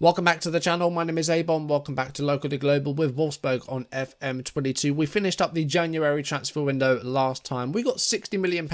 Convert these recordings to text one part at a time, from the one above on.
Welcome back to the channel. My name is Abon. Welcome back to Local to Global with WOLFSBURG on FM22. We finished up the January transfer window last time. We got £60 million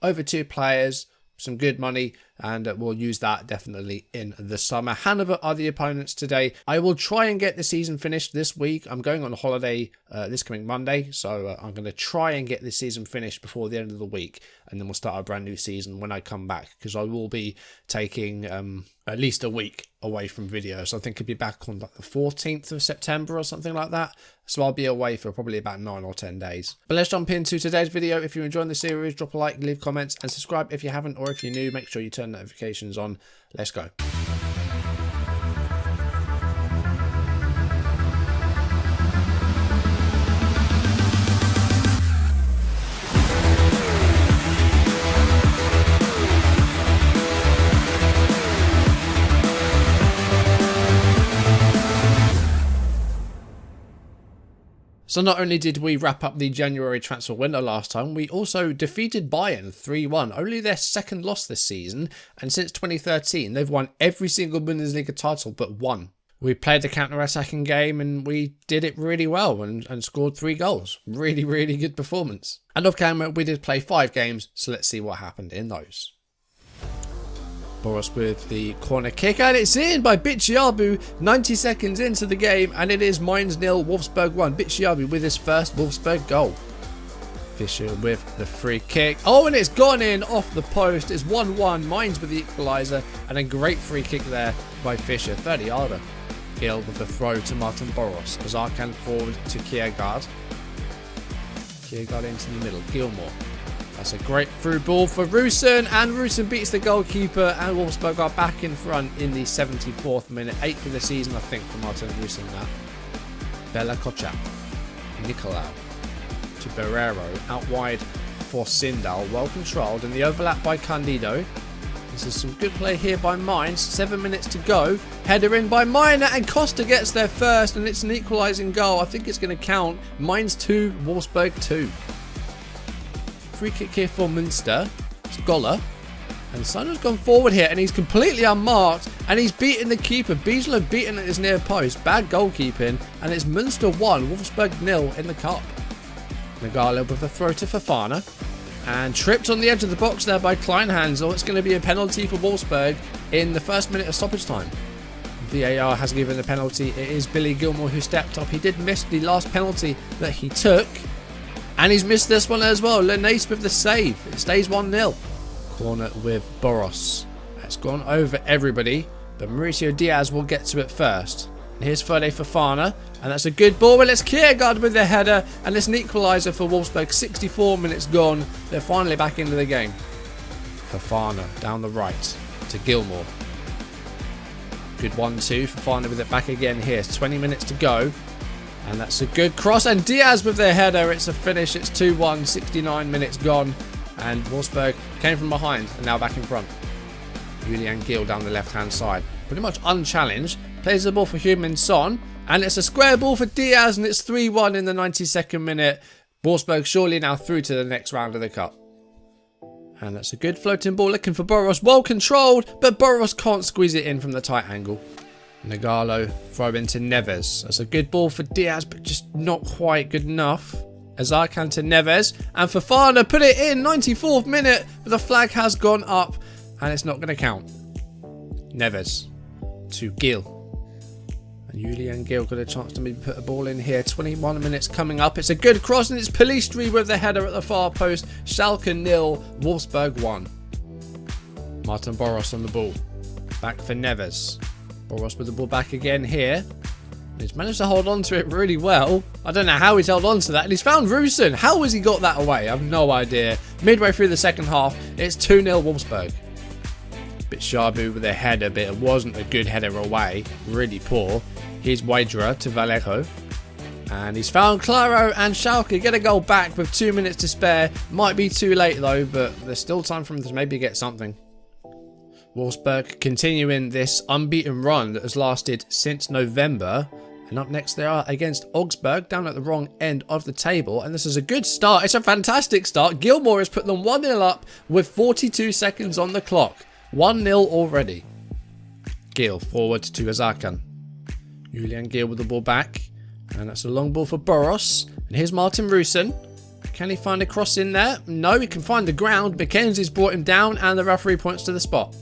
over 2 players, some good money, and we'll use that definitely in the summer. Hanover are the opponents today. I will try and get the season finished this week. I'm going on holiday this coming Monday, so I'm going to try and get the season finished before the end of the week, and then we'll start a brand new season when I come back, because I will be taking at least a week away from videos. I think I'll be back on like the 14th of September or something like that. So I'll be away for probably about 9 or 10 days. But let's jump into today's video. If you're enjoying the series, drop a like, leave comments, and subscribe if you haven't, or if you're new, make sure you turn notifications on. Let's go. So not only did we wrap up the January transfer window last time, we also defeated Bayern 3-1, only their second loss this season, and since 2013 they've won every single Bundesliga title but one. We played the counter-attacking game and we did it really well and scored 3 goals. Really, really good performance. And off camera we did play 5 games, so let's see what happened in those. Boris with the corner kick, and it's in by Bitshiabu 90 seconds into the game, and it is Mainz 0, WOLFSBURG 1. Bitshiabu with his first WOLFSBURG goal. Fischer with the free kick. Oh, and it's gone in off the post. It's 1-1. Mainz with the equaliser, and a great free kick there by Fischer. 30-yarder. Gill with the throw to Martin Boros. Zarkan forward to Kiergaard. Kiergaard into the middle. Gilmore. That's a great through ball for Rusin, and Rusin beats the goalkeeper, and Wolfsburg are back in front in the 74th minute. 8th of the season, I think, for Martin Rusin now. Bella Kochak. Nicolau to Barrero. Out wide for Sindal. Well controlled, and the overlap by Candido. This is some good play here by Mainz. 7 minutes to go. Header in by Miner, and Costa gets there first, and it's an equalising goal. I think it's going to count. Mainz 2, Wolfsburg 2. Free kick here for Münster. It's Goller. And Son has gone forward here, and he's completely unmarked, and he's beaten the keeper. Biesler beaten at his near post. Bad goalkeeping, and it's Münster 1, Wolfsburg 0 in the cup. Nagala with a throw to Fofana, and tripped on the edge of the box there by Kleinhansel. It's going to be a penalty for Wolfsburg in the first minute of stoppage time. VAR has given the penalty. It is Billy Gilmore who stepped up. He did miss the last penalty that he took, and he's missed this one as well. Linnaeus with the save. It stays 1-0. Corner with Boros. It's gone over everybody, but Mauricio Diaz will get to it first. And here's Ferde Fofana, and that's a good ball. Well, it's Kiergaard with the header, and it's an equaliser for Wolfsburg. 64 minutes gone. They're finally back into the game. Fofana down the right to Gilmore. Good 1-2. Fofana with it back again here. It's 20 minutes to go. And that's a good cross, and Diaz with their header. It's a finish. It's 2-1, 69 minutes gone, and Wolfsburg came from behind and now back in front. Julian Gill down the left-hand side, pretty much unchallenged. Plays the ball for Heung-Min Son, and it's a square ball for Diaz, and it's 3-1 in the 92nd minute. Wolfsburg surely now through to the next round of the cup. And that's a good floating ball looking for Boros. Well controlled, but Boros can't squeeze it in from the tight angle. Nagalo throw into Neves. That's a good ball for Diaz, but just not quite good enough. Azarkan to Neves, and Fofana put it in. 94th minute, but the flag has gone up, and it's not going to count. Neves to Gill, and Julian Gill got a chance to maybe put a ball in here. 21 minutes coming up. It's a good cross, and it's Pelistri with the header at the far post. Schalke 0, Wolfsburg 1. Martin Boros on the ball. Back for Neves. Boros with the ball back again here. He's managed to hold on to it really well. I don't know how he's held on to that. And he's found Rusin. How has he got that away? I have no idea. Midway through the second half, it's 2-0 Wolfsburg. Bitshiabu with a header, but it wasn't a good header away. Really poor. Here's Wajdra to Vallejo. And he's found Claro, and Schalke get a goal back with 2 minutes to spare. Might be too late though, but there's still time for him to maybe get something. Wolfsburg continuing this unbeaten run that has lasted since November. And up next they are against Augsburg, down at the wrong end of the table. And this is a good start. It's a fantastic start. Gilmore has put them 1-0 up with 42 seconds on the clock. 1-0 already. Gill forward to Azakan. Julian Gill with the ball back. And that's a long ball for Boros. And here's Martin Rusin. Can he find a cross in there? No, he can find the ground. Mackenzie's brought him down and the referee points to the spot.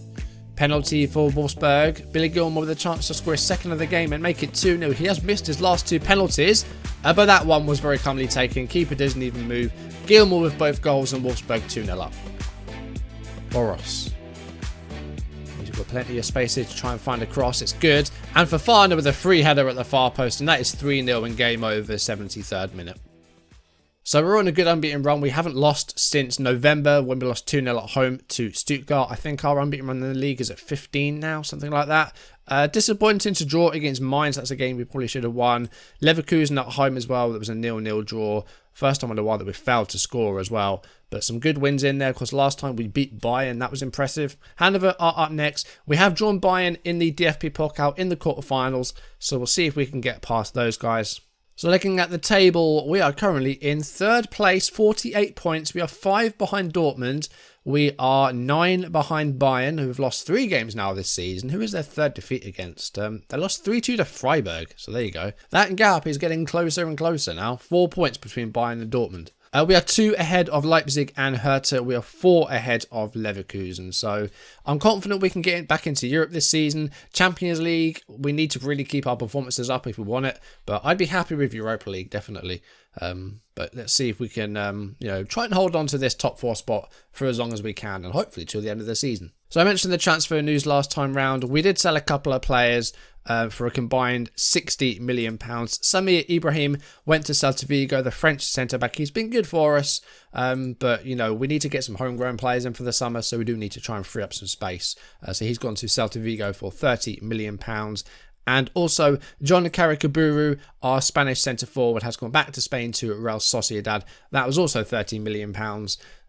Penalty for WOLFSBURG. Billy Gilmore with a chance to score his second of the game and make it 2-0. He has missed his last 2 penalties, but that one was very calmly taken. Keeper doesn't even move. Gilmore with both goals and WOLFSBURG 2-0 up. Boros. He's got plenty of space here to try and find a cross. It's good. And Fofana with a free header at the far post, and that is 3-0 and game over, 73rd minute. So we're on a good unbeaten run. We haven't lost since November when we lost 2-0 at home to Stuttgart. I think our unbeaten run in the league is at 15 now, something like that. Disappointing to draw against Mainz. That's a game we probably should have won. Leverkusen at home as well. That was a 0-0 draw. First time in a while that we failed to score as well. But some good wins in there, because last time we beat Bayern. That was impressive. Hanover are up next. We have drawn Bayern in the DFB Pokal in the quarterfinals. So we'll see if we can get past those guys. So looking at the table, we are currently in 3rd place, 48 points. We are 5 behind Dortmund. We are 9 behind Bayern, who have lost 3 games now this season. Who is their 3rd defeat against? They lost 3-2 to Freiburg. So there you go. That gap is getting closer and closer now. 4 points between Bayern and Dortmund. We are 2 ahead of Leipzig and Hertha. We are 4 ahead of Leverkusen. So I'm confident we can get back into Europe this season. Champions League, we need to really keep our performances up if we want it. But I'd be happy with Europa League, definitely. But let's see if we can, try and hold on to this top 4 spot for as long as we can, and hopefully till the end of the season. So I mentioned the transfer news last time round. We did sell a couple of players for a combined £60 million. Samir Ibrahim went to Celta Vigo, the French centre-back. He's been good for us, but, we need to get some homegrown players in for the summer, so we do need to try and free up some space. So he's gone to Celta Vigo for £30 million. And also, John Caricaburu, our Spanish centre-forward, has gone back to Spain to Real Sociedad. That was also £13 million.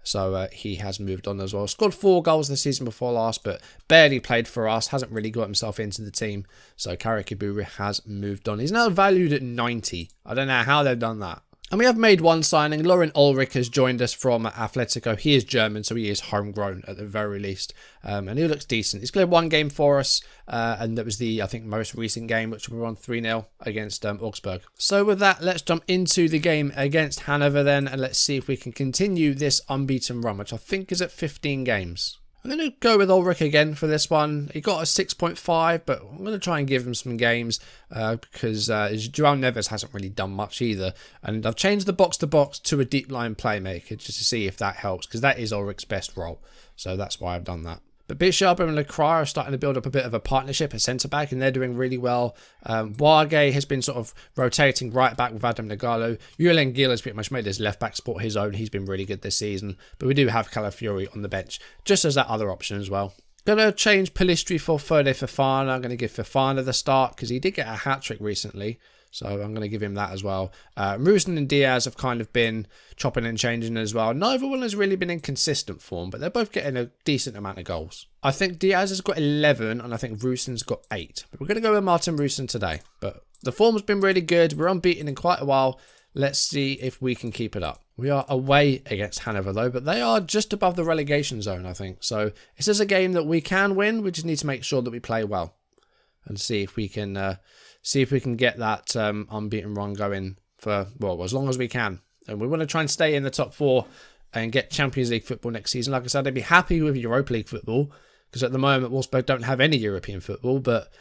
So he has moved on as well. Scored 4 goals the season before last, but barely played for us. Hasn't really got himself into the team. So Caricaburu has moved on. He's now valued at 90. I don't know how they've done that. And we have made one signing. Lauren Ulrich has joined us from Atletico. He is German, so he is homegrown at the very least. And he looks decent. He's played 1 game for us, and that was the, I think, most recent game, which we won 3-0 against Augsburg. So with that, let's jump into the game against Hanover then, and let's see if we can continue this unbeaten run, which I think is at 15 games. I'm going to go with Ulrich again for this one. He got a 6.5, but I'm going to try and give him some games because João Neves hasn't really done much either. And I've changed the box-to-box to a deep line playmaker just to see if that helps, because that is Ulrich's best role. So that's why I've done that. But Bishop and Leclerc are starting to build up a bit of a partnership at centre-back, and they're doing really well. Boage has been sort of rotating right-back with Adam Nagalo. Julian Gill has pretty much made his left-back spot his own. He's been really good this season. But we do have Calafiori on the bench, just as that other option as well. Going to change Pellistri for Fode Fofana. I'm going to give Fofana the start, because he did get a hat-trick recently. So I'm going to give him that as well. Rusin and Diaz have kind of been chopping and changing as well. Neither one has really been in consistent form, but they're both getting a decent amount of goals. I think Diaz has got 11 and I think Rusin's got 8. But we're going to go with Martin Rusin today. But the form's been really good. We're unbeaten in quite a while. Let's see if we can keep it up. We are away against Hanover though, but they are just above the relegation zone, I think. So this is a game that we can win. We just need to make sure that we play well and see if we can get that unbeaten run going for, well, as long as we can. And we want to try and stay in the top 4 and get Champions League football next season. Like I said, I'd be happy with Europa League football, because at the moment, Wolfsburg don't have any European football. But,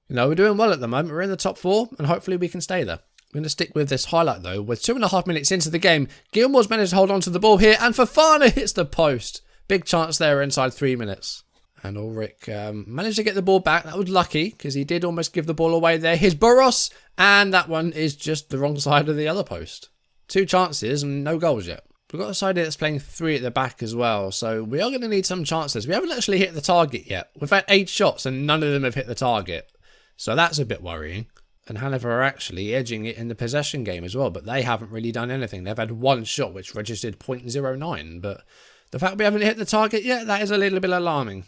we're doing well at the moment. We're in the top 4, and hopefully we can stay there. I'm going to stick with this highlight, though. With 2.5 minutes into the game, Gilmore's managed to hold on to the ball here, and Fofana hits the post. Big chance there inside 3 minutes. And Ulrich managed to get the ball back. That was lucky, because he did almost give the ball away there. Here's Boros, and that one is just the wrong side of the other post. 2 chances and no goals yet. We've got a side that's playing 3 at the back as well, so we are going to need some chances. We haven't actually hit the target yet. We've had 8 shots and none of them have hit the target. So that's a bit worrying. And Hanover are actually edging it in the possession game as well, but they haven't really done anything. They've had 1 shot which registered 0.09, but the fact we haven't hit the target yet, that is a little bit alarming.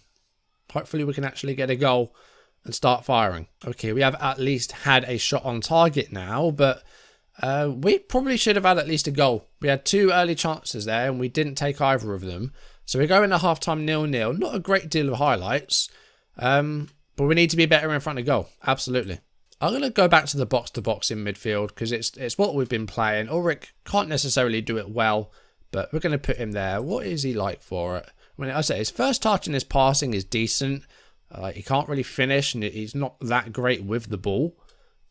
Hopefully we can actually get a goal and start firing. Okay, we have at least had a shot on target now, but we probably should have had at least a goal. We had 2 early chances there and we didn't take either of them. So we're going to half-time 0-0. Not a great deal of highlights. But But we need to be better in front of goal. Absolutely. I'm going to go back to the box-to-box in midfield because it's what we've been playing. Ulrich can't necessarily do it well, but we're going to put him there. What is he like for it? When I say his first touch and his passing is decent. He can't really finish and he's not that great with the ball.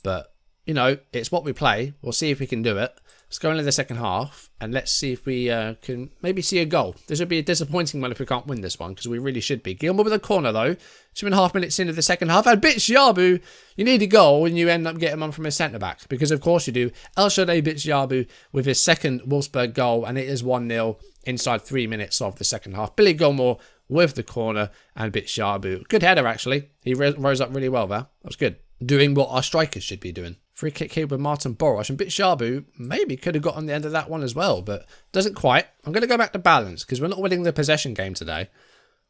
But, you know, it's what we play. We'll see if we can do it. Let's go into the second half and let's see if we can maybe see a goal. This would be a disappointing one if we can't win this one because we really should be. Gilmour with a corner though. 2.5 minutes into the second half. And Bitsyabu, you need a goal and you end up getting one from a centre-back. Because of course you do. Elshadeh Bitsyabu with his second Wolfsburg goal and it is 1-0 inside 3 minutes of the second half. Billy Gilmour with the corner and Bitsyabu. Good header actually. He rose up really well there. That was good. Doing what our strikers should be doing. Free kick here with Martin Boros. And Bitsyabu maybe could have got on the end of that one as well, but doesn't quite. I'm going to go back to balance because we're not winning the possession game today.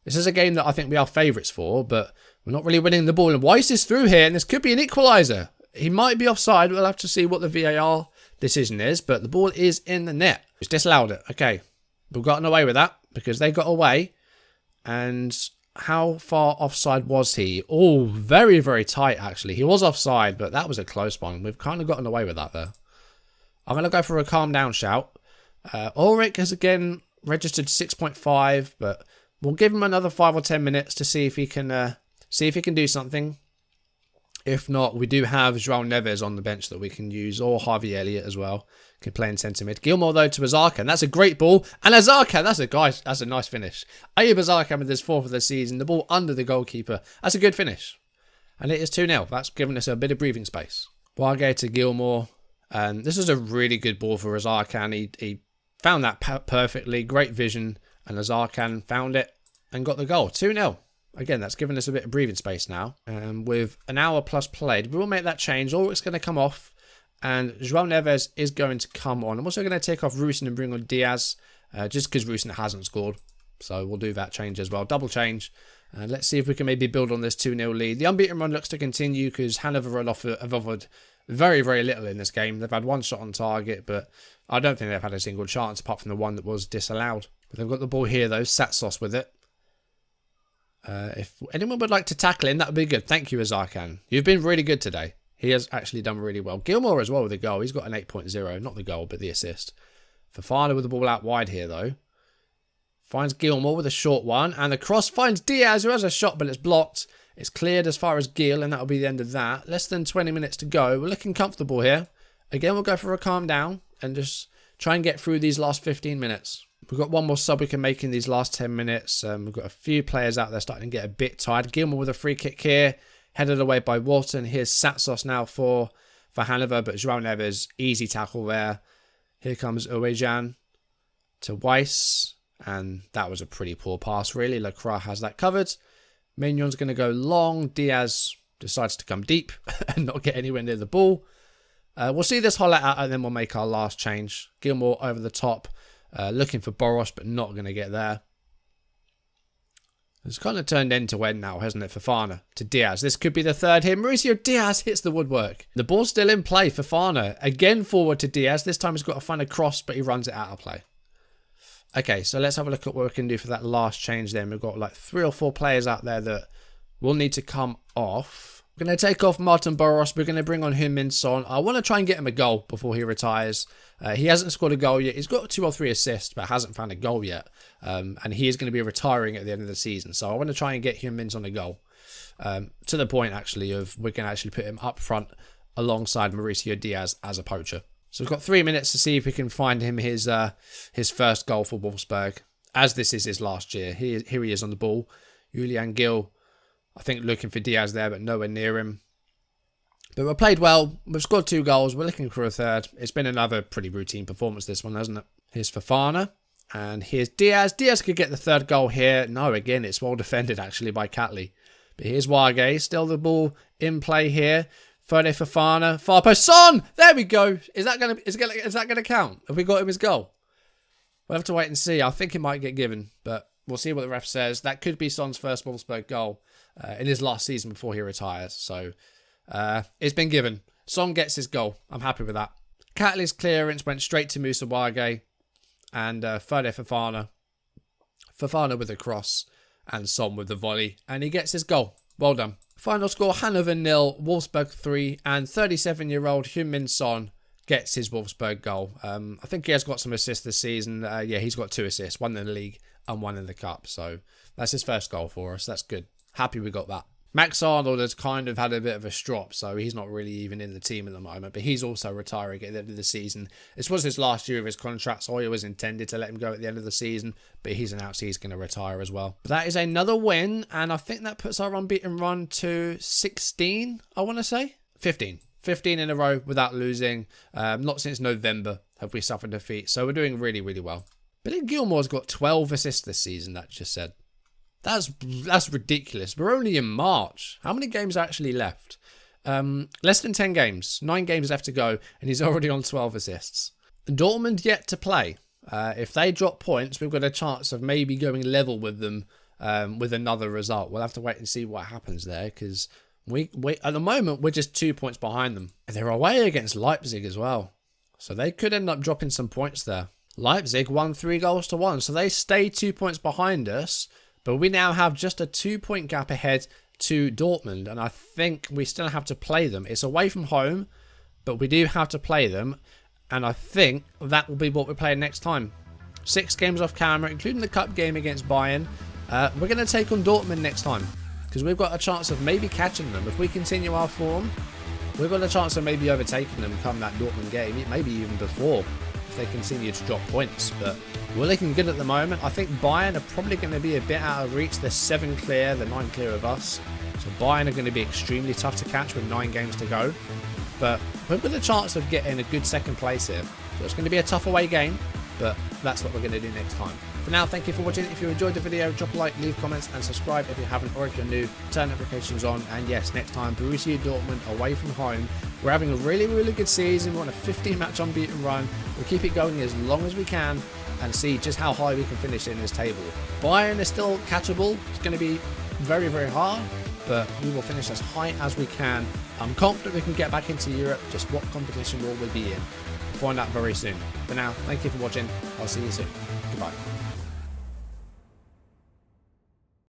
This is a game that I think we are favourites for, but we're not really winning the ball. And Weiss is through here, and this could be an equaliser. He might be offside. We'll have to see what the VAR decision is, but the ball is in the net. It's disallowed it. Okay, we've gotten away with that because they got away. And how far offside was he? Oh, very, very tight, actually. He was offside, but that was a close one. We've kind of gotten away with that there. I'm going to go for a calm down shout. Ulrich has, again, registered 6.5, but we'll give him another 5 or 10 minutes to see if he can do something. If not, we do have João Neves on the bench that we can use, or Harvey Elliott as well. Can play in centre mid. Gilmour though to Azarkan. That's a great ball. And Azarkan, that's a nice finish. Ayub Azarkan with his 4th of the season. The ball under the goalkeeper. That's a good finish. And it is 2-0. That's given us a bit of breathing space. Boage to Gilmour. And this is a really good ball for Azarkan. He found that perfectly. Great vision. And Azarkan found it and got the goal. 2-0. Again, that's given us a bit of breathing space now. With an hour plus played, we will make that change. Ulrich's going to come off. And João Neves is going to come on. I'm also going to take off Rusin and bring on Diaz. Just because Rusin hasn't scored. So we'll do that change as well. Double change. And let's see if we can maybe build on this 2-0 lead. The unbeaten run looks to continue because Hanover have offered very, very little in this game. They've had one shot on target. But I don't think they've had a single chance apart from the one that was disallowed. But they've got the ball here though. Satsos with it. If anyone would like to tackle him, that would be good. Thank you, Azarkan. You've been really good today. He has actually done really well. Gilmour as well with the goal. He's got an 8.0. Not the goal, but the assist. Fofana with the ball out wide here, though. Finds Gilmour with a short one. And the cross finds Diaz, who has a shot, but it's blocked. It's cleared as far as Gil, and that'll be the end of that. Less than 20 minutes to go. We're looking comfortable here. Again, we'll go for a calm down and just try and get through these last 15 minutes. We've got one more sub we can make in these last 10 minutes. We've got a few players out there starting to get a bit tired. Gilmour with a free kick here. Headed away by Walton. Here's Satsos now for Hanover, but João Neves, easy tackle there. Here comes Uwejan to Weiss, and that was a pretty poor pass, really. Lacroix has that covered. Mignon's going to go long. Diaz decides to come deep and not get anywhere near the ball. We'll see this highlight out, and then we'll make our last change. Gilmour over the top, looking for Boros, but not going to get there. It's kind of turned end to end now, hasn't it? Fofana to Diaz. This could be the third here. Mauricio Diaz hits the woodwork. The ball's still in play. Fofana again forward to Diaz. This time he's got to find a cross, but he runs it out of play. Okay, so let's have a look at what we can do for that last change then. We've got like 3 or 4 players out there that will need to come off. We're going to take off Martin Boros. We're going to bring on Heung-Min Son. I want to try and get him a goal before he retires. He hasn't scored a goal yet. He's got 2 or 3 assists, but hasn't found a goal yet. And he is going to be retiring at the end of the season. So I want to try and get Heung-Min Son a goal. To the point, actually, of we can actually put him up front alongside Mauricio Diaz as a poacher. So we've got 3 minutes to see if we can find him his first goal for Wolfsburg. As this is his last year. Here he is on the ball. Julian Gil, I think, looking for Diaz there, but nowhere near him. But we've played well. We've scored 2 goals. We're looking for a third. It's been another pretty routine performance, this one, hasn't it? Here's Fofana. And here's Diaz. Diaz could get the 3rd goal here. No, again, it's well defended, actually, by Catley. But here's Wage. Still the ball in play here. Fode Fofana. Far post. Son! There we go. Is that gonna count? Have we got him his goal? We'll have to wait and see. I think it might get given. But we'll see what the ref says. That could be Son's first Wolfsburg goal in his last season before he retires. So it's been given. Son gets his goal. I'm happy with that. Catley's clearance went straight to Moussa Wage. And Fode Fofana. Fofana with a cross. And Son with the volley. And he gets his goal. Well done. Final score, Hanover 0, Wolfsburg 3, and 37-year-old Heung-Min Son gets his Wolfsburg goal. I think he has got some assists this season. Yeah, he's got 2 assists, 1 in the league and 1 in the cup. So that's his first goal for us. That's good. Happy we got that. Max Arnold has kind of had a bit of a strop, so he's not really even in the team at the moment, but he's also retiring at the end of the season. This was his last year of his contract, so I always intended to let him go at the end of the season, but he's announced he's going to retire as well. But that is another win, and I think that puts our unbeaten run to 16, I want to say. 15. 15 in a row without losing. Not since November have we suffered defeat, so we're doing really, really well. Billy Gilmore's got 12 assists this season, that just said. That's ridiculous. We're only in March. How many games are actually left? Less than 10 games. 9 games left to go, and he's already on 12 assists. Dortmund yet to play. If they drop points, we've got a chance of maybe going level with them with another result. We'll have to wait and see what happens there, because we at the moment, we're just 2 points behind them. They're away against Leipzig as well, so they could end up dropping some points there. Leipzig won 3-1, so they stay 2 points behind us. But we now have just a 2-point gap ahead to Dortmund, and I think we still have to play them. It's away from home, but we do have to play them, and I think that will be what we're playing next time. 6 games off camera, including the cup game against Bayern. We're going to take on Dortmund next time, because we've got a chance of maybe catching them. If we continue our form, we've got a chance of maybe overtaking them come that Dortmund game, maybe even before, if they continue to drop points. But we're looking good at the moment. I think Bayern are probably going to be a bit out of reach. They're 7 clear, they're 9 clear of us. So Bayern are going to be extremely tough to catch with 9 games to go. But we've got a chance of getting a good second place here. So it's going to be a tough away game, but that's what we're going to do next time. For now, thank you for watching. If you enjoyed the video, drop a like, leave comments, and subscribe if you haven't, or if you're new, turn notifications on. And yes, next time, Borussia Dortmund away from home. We're having a really, really good season. We're on a 15-match unbeaten run. We'll keep it going as long as we can and see just how high we can finish in this table. Bayern is still catchable. It's going to be very, very hard, but we will finish as high as we can. I'm confident we can get back into Europe. Just what competition will we be in? We'll find out very soon. For now, thank you for watching. I'll see you soon. Goodbye.